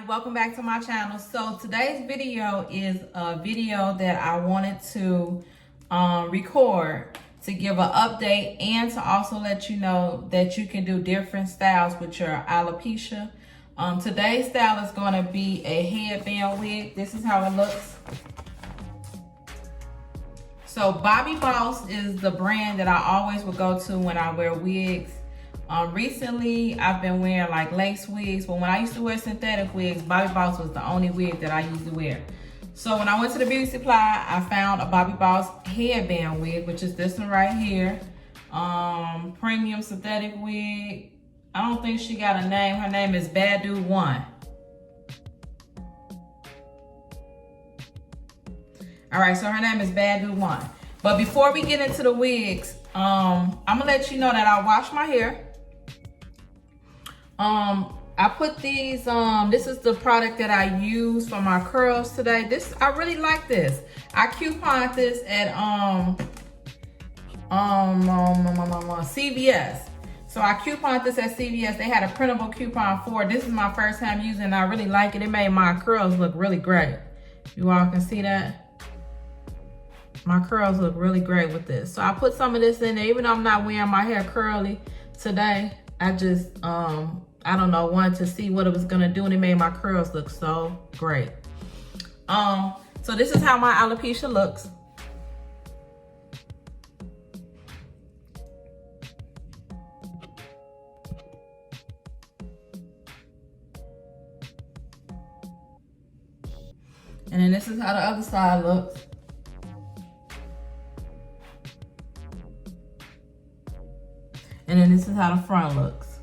welcome back to my channel. So today's video is a video that I wanted to record to give an update and to also let you know that you can do different styles with your alopecia. Today's style is going to be a headband wig. This is how it looks. So Bobbi Boss is the brand that I always would go to when I wear wigs. Recently, I've been wearing like lace wigs, but when I used to wear synthetic wigs, Bobbi Boss was the only wig that I used to wear. So when I went to the beauty supply, I found a Bobbi Boss headband wig, which is this one right here. Premium synthetic wig. I don't think she got a name. Her name is Bad Dude 1. All right, so her name is Bad Dude 1. But before we get into the wigs, I'm gonna let you know that I wash my hair. I put these, this is the product that I use for my curls today. I really like this. I couponed this at CVS. So I couponed this at CVS. They had a printable coupon for it. This is my first time using it. I really like it. It made my curls look really great. You all can see that? My curls look really great with this. So I put some of this in there. Even though I'm not wearing my hair curly today, I just, I don't know, wanted to see what it was gonna do, and it made my curls look so great. So this is how my alopecia looks. And then this is how the other side looks. And then this is how the front looks.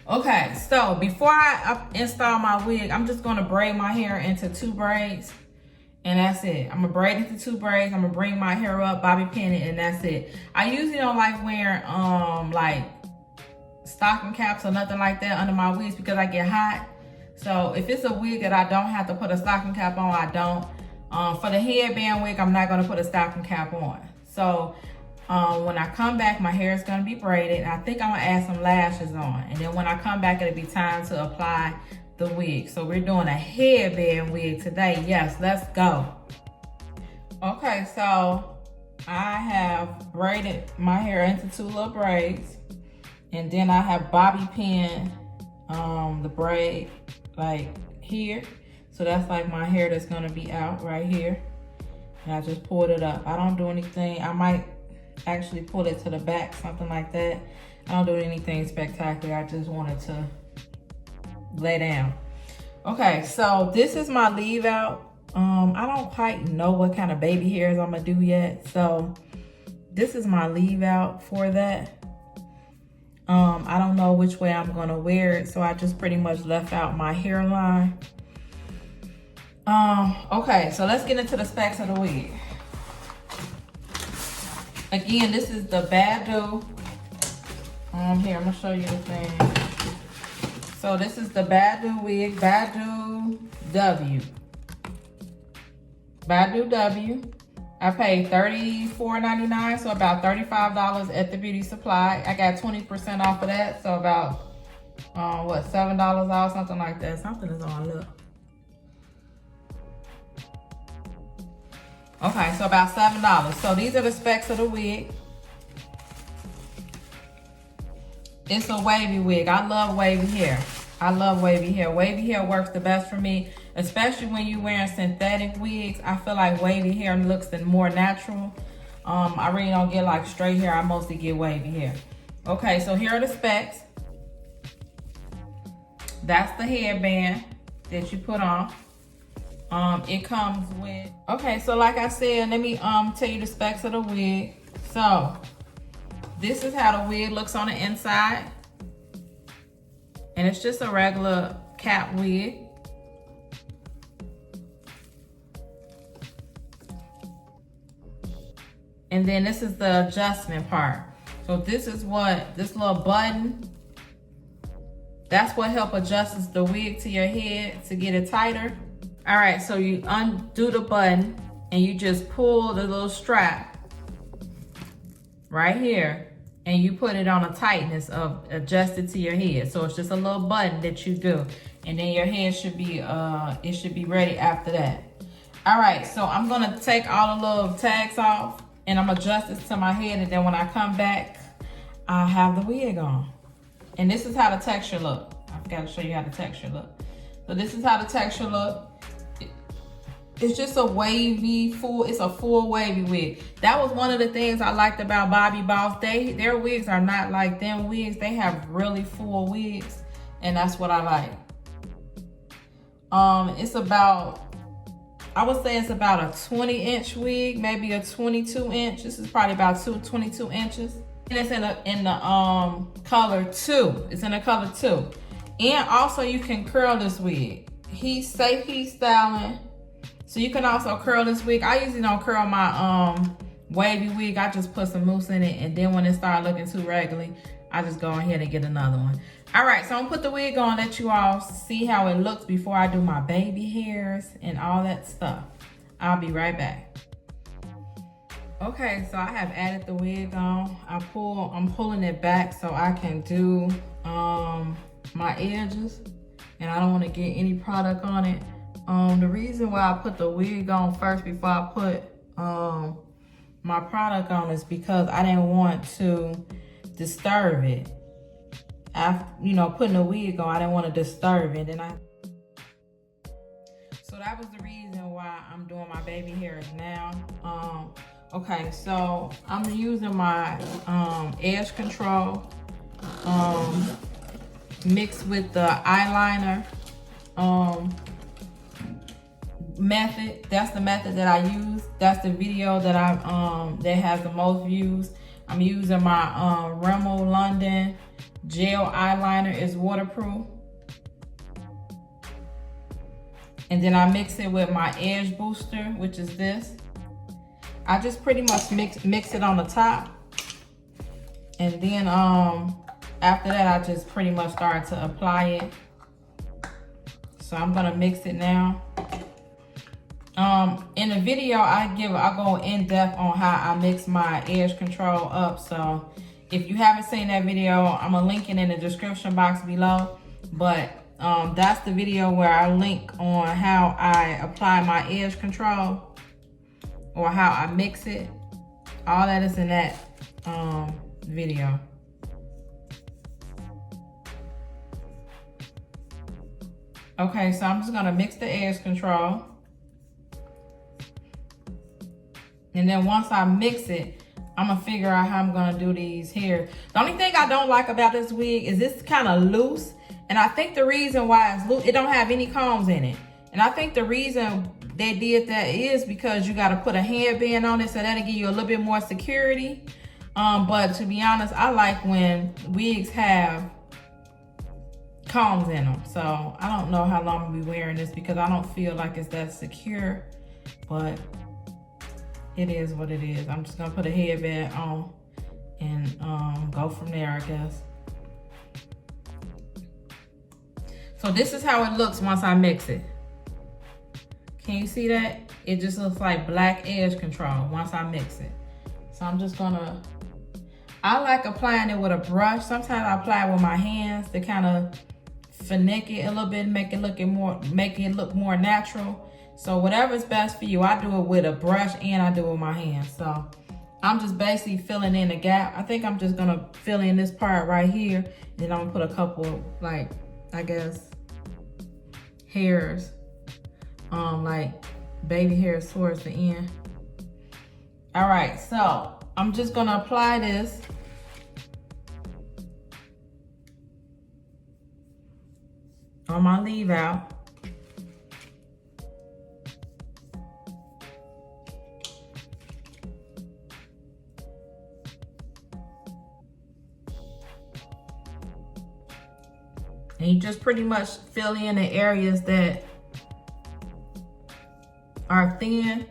Okay, so before I install my wig, I'm just gonna braid my hair into 2 braids. And that's it. I'm gonna braid into 2 braids. I'm gonna bring my hair up, bobby pin it, and that's it. I usually don't like wearing like stocking caps or nothing like that under my wigs because I get hot. So if it's a wig that I don't have to put a stocking cap on, I don't. For the headband wig, I'm not gonna put a stocking cap on. So when I come back, my hair is gonna be braided. I think I'm gonna add some lashes on. And then when I come back, it'll be time to apply the wig. So we're doing a headband wig today. Yes, let's go. Okay, so I have braided my hair into 2 little braids. And then I have bobby pinned the braid like here. So that's like my hair that's gonna be out right here. And I just pulled it up. I don't do anything. I might actually pull it to the back, something like that. I don't do anything spectacular. I just wanted to lay down. Okay, so this is my leave out. I don't quite know what kind of baby hairs I'm gonna do yet. So this is my leave out for that. I don't know which way I'm gonna wear it. So I just pretty much left out my hairline. Okay, so let's get into the specs of the wig. Again, this is the Bad Dude. Here, I'm gonna show you the thing. So this is the Bad Dude wig, Bad Dude W. Bad Dude W. I paid $34.99, so about $35 at the beauty supply. I got 20% off of that, so about what, $7 off, something like that. Something is on, look. Okay, so about $7. So these are the specs of the wig. It's a wavy wig. I love wavy hair. I love wavy hair. Wavy hair works the best for me, especially when you're wearing synthetic wigs. I feel like wavy hair looks more natural. I really don't get like straight hair. I mostly get wavy hair. Okay, so here are the specs. That's the headband that you put on. It comes with, okay, so like I said, let me tell you the specs of the wig. So this is how the wig looks on the inside. And it's just a regular cap wig. And then this is the adjustment part. So this is what, this little button, that's what helps adjust the wig to your head to get it tighter. All right, so you undo the button and you just pull the little strap right here and you put it on a tightness of adjusted to your head. So it's just a little button that you do, and then your head should be it should be ready after that. All right, so I'm gonna take all the little tags off, and I'm adjust this to my head, and then when I come back, I'll have the wig on. And this is how the texture look. I forgot to show you how the texture look. So this is how the texture look. It's just a wavy, it's a full wavy wig. That was one of the things I liked about Bobbi Boss. Their wigs are not like them wigs. They have really full wigs, and that's what I like. It's about, I would say it's about a 20-inch wig, maybe a 22-inch. This is probably about 22 inches. And it's in the color 2. It's in the color 2. And also you can curl this wig. He's safe heat styling. So you can also curl this wig. I usually don't curl my wavy wig. I just put some mousse in it, and then when it starts looking too raggedy, I just go ahead and get another one. All right, so I'm gonna put the wig on, let you all see how it looks before I do my baby hairs and all that stuff. I'll be right back. Okay, so I have added the wig on. I'm pulling it back so I can do my edges, and I don't want to get any product on it. The reason why I put the wig on first before I put my product on is because I didn't want to disturb it. After, you know, putting the wig on, I didn't want to disturb it. So that was the reason why I'm doing my baby hairs now. Okay, so I'm using my edge control mixed with the eyeliner method. That's the method that I use. That's the video that that has the most views. I'm using my Rimmel London gel eyeliner. It's waterproof. And then I mix it with my edge booster, which is this. I just pretty much mix it on the top. And then after that, I just pretty much start to apply it. So I'm gonna mix it now. In the video, I go in depth on how I mix my edge control up. So if you haven't seen that video, I'm gonna link it in the description box below. But that's the video where I link on how I apply my edge control or how I mix it. All that is in that video. Okay, so I'm just gonna mix the edge control. And then once I mix it, I'm gonna figure out how I'm gonna do these here. The only thing I don't like about this wig is it's kind of loose. And I think the reason why it's loose, it don't have any combs in it. And I think the reason they did that is because you gotta put a headband on it, so that'll give you a little bit more security. But to be honest, I like when wigs have combs in them. So I don't know how long I'm gonna be wearing this because I don't feel like it's that secure, but it is what it is. I'm just gonna put a headband on and go from there, I guess. So this is how it looks once I mix it. Can you see that? It just looks like black edge control once I mix it. So I'm just gonna, I like applying it with a brush. Sometimes I apply it with my hands to kind of finesse it a little bit, make it look more natural. So whatever's best for you, I do it with a brush and I do it with my hands. So I'm just basically filling in the gap. I think I'm just gonna fill in this part right here. Then I'm gonna put a couple, like, I guess, hairs, like baby hairs towards the end. All right, so I'm just gonna apply this. On my leave out. And you just pretty much fill in the areas that are thin.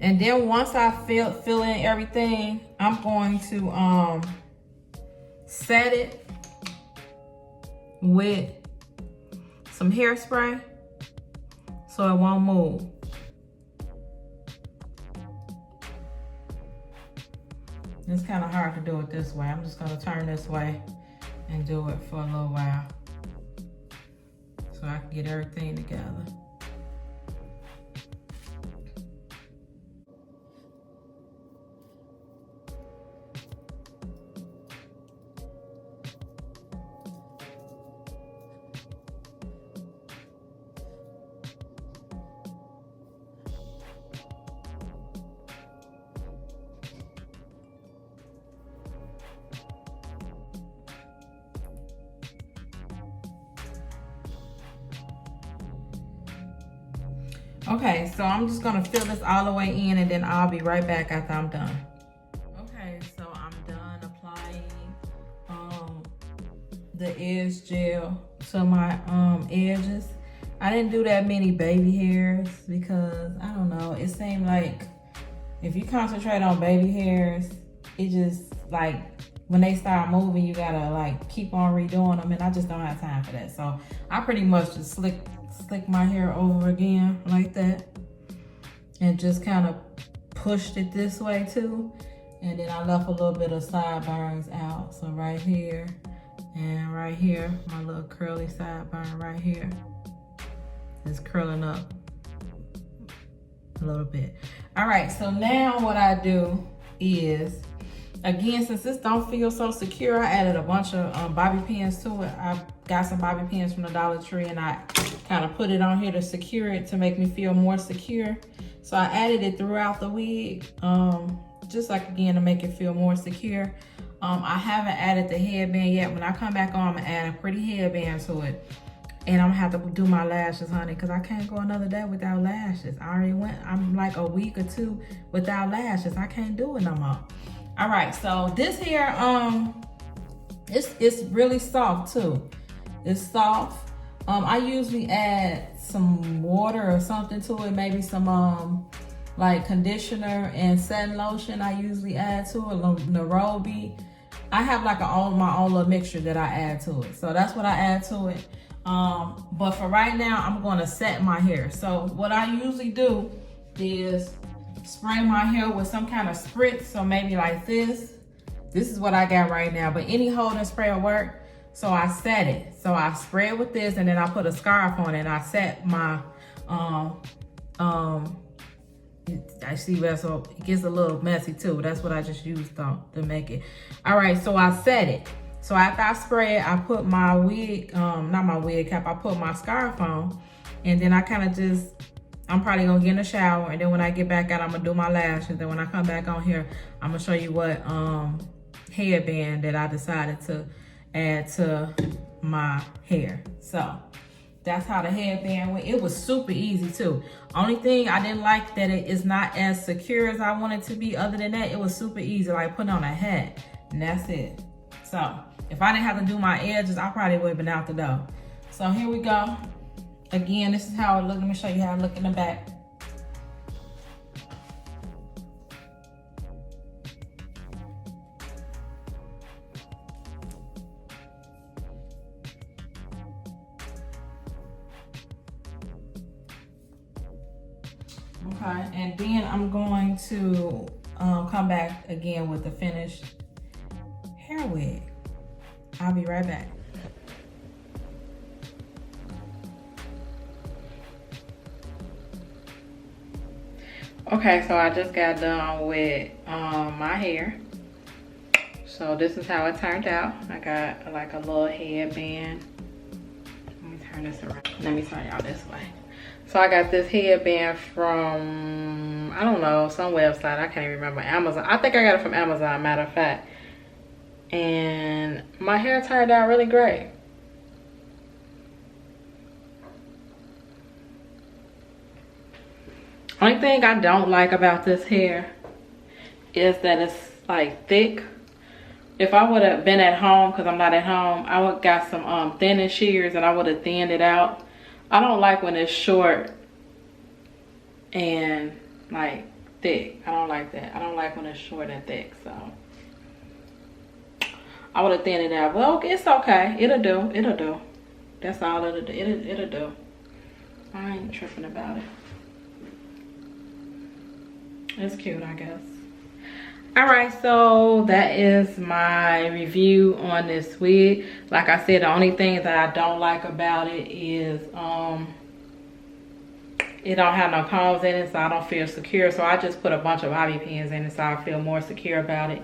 And then once I fill in everything, I'm going to set it with some hairspray so it won't move. It's kind of hard to do it this way. I'm just gonna turn this way and do it for a little while so I can get everything together. Okay, so I'm just gonna fill this all the way in and then I'll be right back after I'm done. Okay, so I'm done applying the edge gel to my edges. I didn't do that many baby hairs because I don't know, it seemed like if you concentrate on baby hairs, it just like when they start moving, you gotta like keep on redoing them, and I just don't have time for that. So I pretty much just slick my hair over again like that and just kind of pushed it this way too, and then I left a little bit of sideburns out. So right here and right here, my little curly sideburn right here is curling up a little bit. All right, so now what I do is, again, since this don't feel so secure, I added a bunch of bobby pins to it. I got some bobby pins from the Dollar Tree and I kind of put it on here to secure it, to make me feel more secure. So I added it throughout the wig, just like, again, to make it feel more secure. I haven't added the headband yet. When I come back on, I'm gonna add a pretty headband to it. And I'm gonna have to do my lashes, honey, because I can't go another day without lashes. I already went, I'm like a week or two without lashes. I can't do it no more. All right, so this here, it's really soft too. It's soft. I usually add some water or something to it, maybe some like conditioner and setting lotion. I usually add to it, Nairobi. I have like my own little mixture that I add to it. So that's what I add to it. But for right now, I'm gonna set my hair. So what I usually do is spray my hair with some kind of spritz. So maybe like this. This is what I got right now, but any holding spray will work. So I set it. So I spray it with this and then I put a scarf on it and I set my, I see that, so it gets a little messy too. That's what I just used to make it. All right, so I set it. So after I spray it, I put my wig, not my wig cap, I put my scarf on. And then I kind of just, I'm probably gonna get in the shower. And then when I get back out, I'm gonna do my lashes. Then when I come back on here, I'm gonna show you what headband that I decided to add to my hair. So that's how the headband went. It was super easy too. Only thing I didn't like that it is not as secure as I want it to be. Other than that, it was super easy, like putting on a hat, and that's it. So if I didn't have to do my edges, I probably would have been out the door. So here we go. Again, this is how it looked. Let me show you how it looked in the back. Okay, and then I'm going to come back again with the finished hair wig. I'll be right back. Okay, so I just got done with my hair. So this is how it turned out. I got like a little headband. Let me turn this around. Let me turn y'all this way. So I got this headband from, I don't know, some website. I can't even remember. Amazon. I think I got it from Amazon, matter of fact. And my hair turned out really great. Only thing I don't like about this hair is that it's like thick. If I would have been at home, because I'm not at home, I would have got some thinning shears and I would have thinned it out. I don't like when it's short and like thick. I don't like that. I don't like when it's short and thick, so I would have thinned it out. Well, it's okay. It'll do. It'll do. That's all it'll do. It'll do. I ain't tripping about it. It's cute, I guess. All right, so that is my review on this wig. Like I said, the only thing that I don't like about it is it don't have no combs in it, so I don't feel secure. So I just put a bunch of bobby pins in it so I feel more secure about it.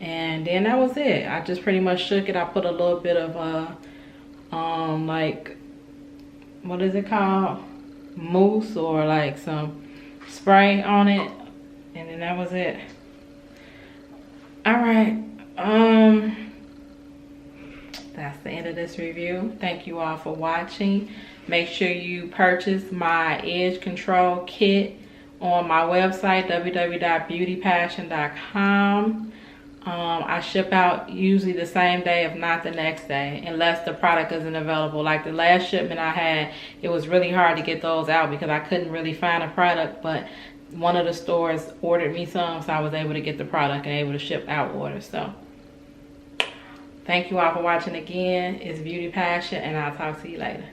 And then that was it. I just pretty much shook it. I put a little bit of like, what is it called? Mousse, or like some spray on it. And then that was it. All right, that's the end of this review. Thank you all for watching. Make sure you purchase my edge control kit on my website, www.beautypassion.com. I ship out usually the same day, if not the next day, unless the product isn't available. Like the last shipment I had, it was really hard to get those out because I couldn't really find a product, but one of the stores ordered me some, so I was able to get the product and able to ship out orders. So thank you all for watching again. It's Beauty Passion, and I'll talk to you later.